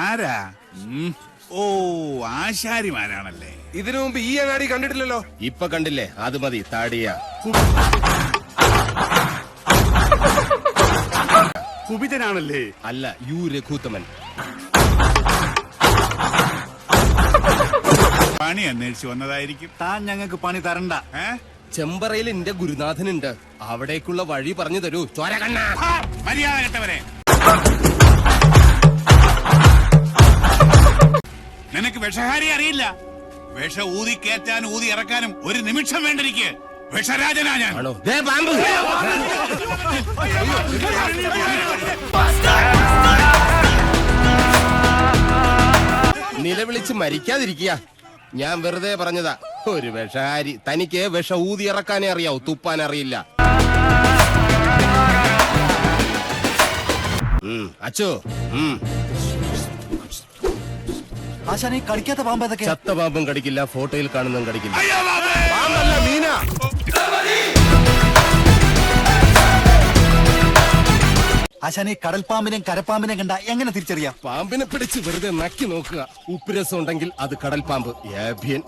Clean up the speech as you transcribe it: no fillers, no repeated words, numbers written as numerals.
ആരാ? ഓ, ആശാരിമാരാണല്ലേ. ഇതിനു മുമ്പ് ഈ അങ്ങാടി കണ്ടിട്ടില്ലല്ലോ. ഇപ്പൊ കണ്ടില്ലേ? അത് മതി. താടിയ കുപിതനാണല്ലേ? അല്ല, യു രഘൂത്തമൻ. പണി അന്വേഷിച്ചു വന്നതായിരിക്കും. താൻ ഞങ്ങൾക്ക് പണി തരണ്ട. ചെമ്പറയിൽ എന്റെ ഗുരുനാഥനുണ്ട്. അവിടേക്കുള്ള വഴി പറഞ്ഞു തരൂ. ചോരകണ്ണ മര്യാദ കെട്ടവരെ. നിനക്ക് വിഷഹാരി അറിയില്ല. വിഷ ഊതി കയറ്റാനും ഊതി ഇറക്കാനും ഒരു നിമിഷം വേണ്ടിരിക്കെ. വിഷരാജനാ ഞാൻ. ആണോ? ദേ പാമ്പ്. നിലവിളിച്ച് മരിക്കാതിരിക്കുക. ഞാൻ വെറുതെ പറഞ്ഞതാ. ഒരു വിഷഹാരി. തനിക്ക് വിഷ ഊതി ഇറക്കാനേ അറിയാവൂ, തുപ്പാൻ അറിയില്ല. അച്ചോ. ആശാനെ കടിക്കാത്ത പാമ്പ് ഏതൊക്കെ? ചത്ത പാമ്പും കടിക്കില്ല, ഫോട്ടോയിൽ കാണുന്നതും കടിക്കില്ല. പാമ്പല്ല, മീന. ആശാനെ കടൽപ്പാമ്പിനെയും കരപ്പാമ്പിനെയും കണ്ട എങ്ങനെ തിരിച്ചറിയാം? പാമ്പിനെ പിടിച്ച് വെറുതെ നക്കി നോക്കുക. ഉപ്പുരസം ഉണ്ടെങ്കിൽ അത് കടൽ പാമ്പ്. ഏഭ്യൻ.